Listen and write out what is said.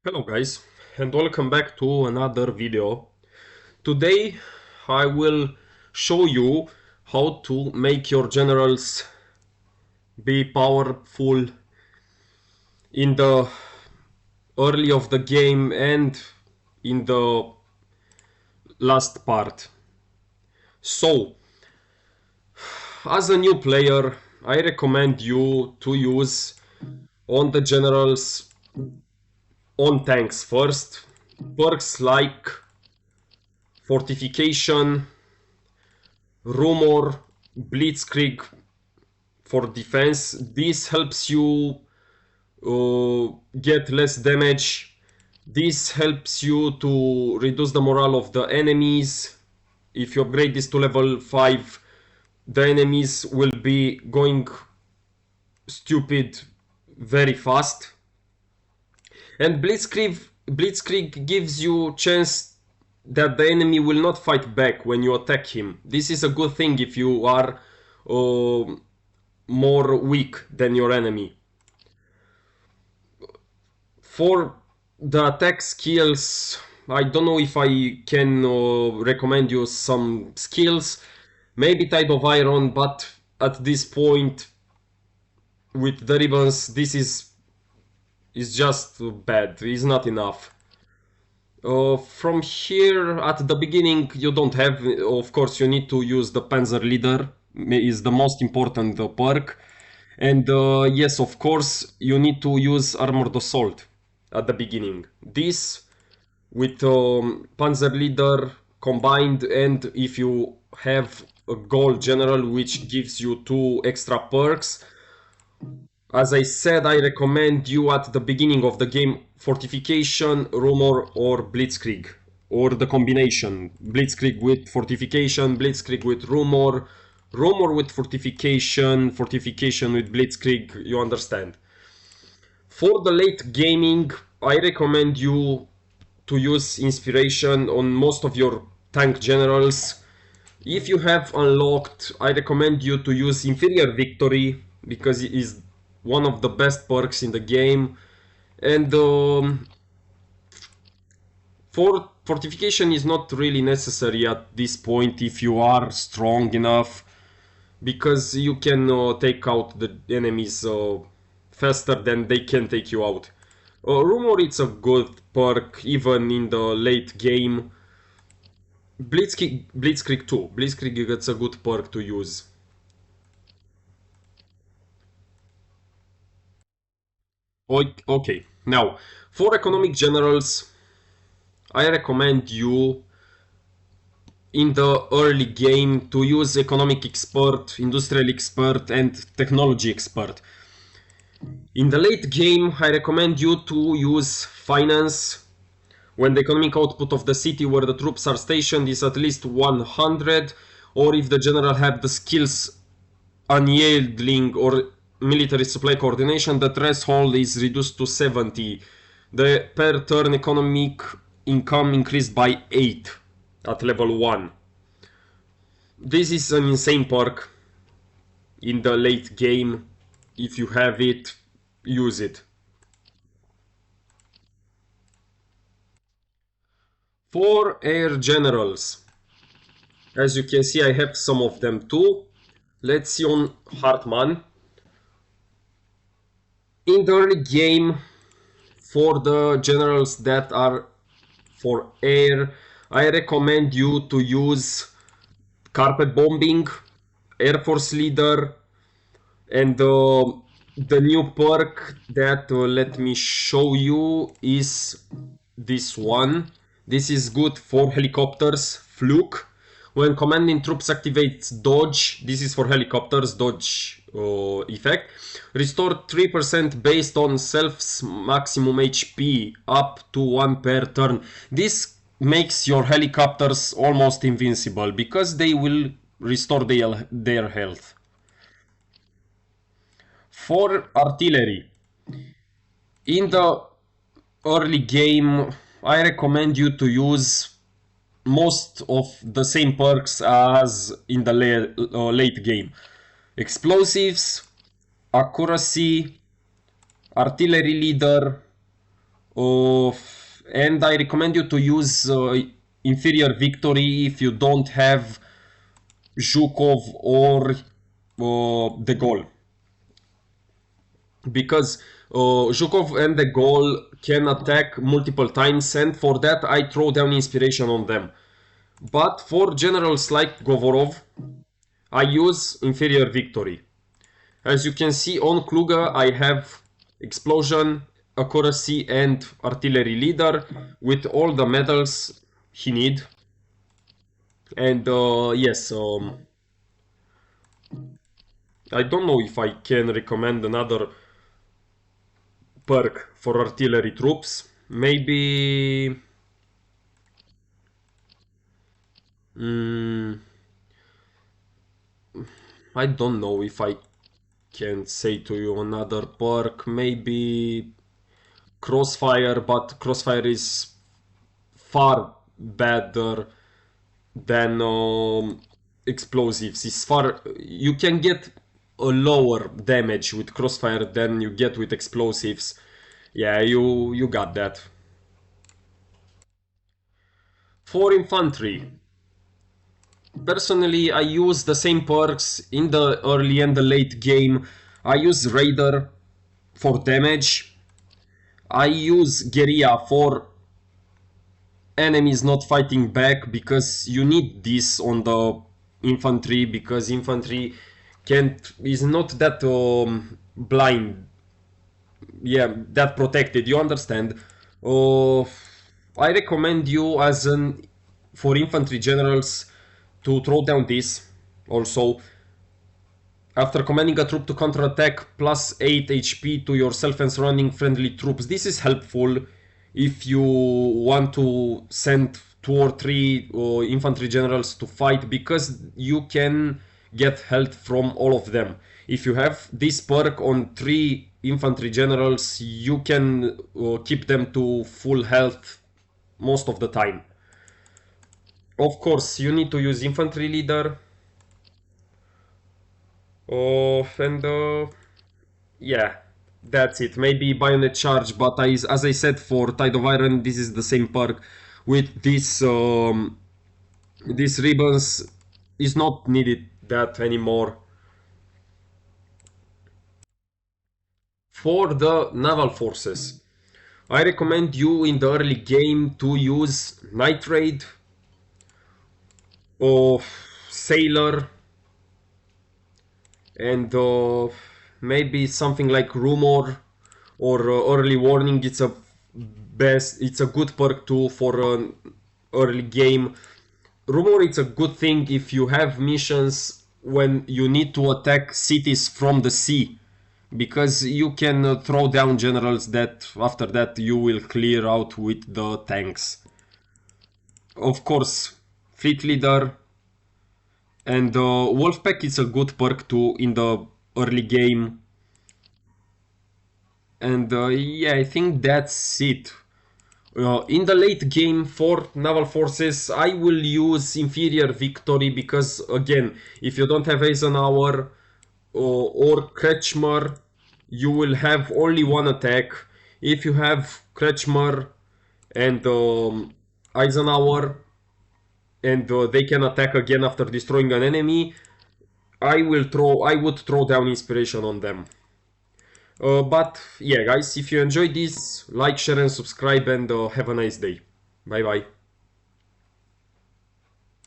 Hello guys, and welcome back to another video. Today I will show you how to make your generals be powerful in the early of the game and in the last part. So, as a new player, I recommend you to use on the generals on tanks first. Perks like fortification, rumor, blitzkrieg for defense. This helps you get less damage. This helps you to reduce the morale of the enemies. If you upgrade this to level 5, the enemies will be going stupid very fast. And Blitzkrieg gives you chance that the enemy will not fight back when you attack him. This is a good thing if you are more weak than your enemy. For the attack skills, I don't know if I can recommend you some skills. Maybe Tide of Iron, but at this point with the ribbons, this is just bad. It's not enough. From here, at the beginning, you don't have, of course, you need to use the Panzer Leader, is the most important perk. And yes, of course, you need to use Armored Assault at the beginning. This with Panzer Leader combined, and if you have a Gold General, which gives you 2 extra perks. As I said, I recommend you at the beginning of the game Fortification, Rumor or Blitzkrieg. Or the combination. Blitzkrieg with Fortification, Blitzkrieg with Rumor, Rumor with Fortification, Fortification with Blitzkrieg, you understand. For the late gaming, I recommend you to use Inspiration on most of your tank generals. If you have unlocked, I recommend you to use Inferior Victory, because it is one of the best perks in the game. And for fortification is not really necessary at this point if you are strong enough, because you can take out the enemies faster than they can take you out. Rumor, it's a good perk even in the late game. Blitzkrieg too. Blitzkrieg, it's a good perk to use. Okay, now for economic generals, I recommend you in the early game to use economic expert, industrial expert, and technology expert. In the late game, I recommend you to use finance when the economic output of the city where the troops are stationed is at least 100, or if the general have the skills unyielding or military supply coordination, the threshold is reduced to 70. The per turn economic income increased by 8 at level 1. This is an insane perk in the late game. If you have it, use it. For air generals, as you can see, I have some of them too. Let's see on Hartmann. In the early game, for the generals that are for air, I recommend you to use carpet bombing, Air Force Leader, and the new perk that let me show you is this one. This is good for helicopters, Fluke. When commanding troops activates dodge, this is for helicopters, dodge effect. Restore 3% based on self's maximum HP up to 1 per turn. This makes your helicopters almost invincible because they will restore their health. For artillery, in the early game, I recommend you to use most of the same perks as in the late game. Explosives, accuracy, artillery leader, And I recommend you to use Inferior Victory if you don't have Zhukov or De Gaulle. Because Zhukov and De Gaulle can attack multiple times, and for that I throw down inspiration on them. But for generals like Govorov, I use Inferior Victory. As you can see on Kluge, I have Explosion, Accuracy and Artillery Leader with all the medals he need. And yes, I don't know if I can recommend another perk for artillery troops. Maybe... Mm, I don't know if I can say to you another perk. Maybe Crossfire, but Crossfire is far better than explosives. It's far you can get a lower damage with Crossfire than you get with explosives. Yeah, you got that. For infantry, personally, I use the same perks in the early and the late game. I use Raider for damage. I use Guerilla for enemies not fighting back, because you need this on the infantry, because infantry can't is not that blind, yeah, that protected, you understand. uh, I recommend you as an for infantry generals to throw down this also. After commanding a troop to counterattack, plus 8 HP to yourself and surrounding friendly troops. This is helpful if you want to send 2 or 3 infantry generals to fight, because you can get health from all of them. If you have this perk on 3 infantry generals, you can keep them to full health most of the time. Of course, you need to use infantry leader. And yeah, that's it. Maybe bayonet charge, but as I said, for Tide of Iron, this is the same perk. With these ribbons, is not needed that anymore. For the naval forces, I recommend you in the early game to use Night Raid or Sailor, and maybe something like Rumor or Early Warning. It's a good perk too for an early game. Rumor, it's a good thing if you have missions when you need to attack cities from the sea, because you can throw down generals that after that you will clear out with the tanks. Of course, Fleet Leader and Wolfpack is a good perk too in the early game. And yeah, I think that's it. In the late game for naval forces, I will use Inferior Victory, because again, if you don't have Eisenhower or Kretschmer, you will have only one attack. If you have Kretschmer and Eisenhower, and they can attack again after destroying an enemy, I would throw down inspiration on them. But yeah, guys, if you enjoyed this, like, share, and subscribe, and have a nice day. Bye bye.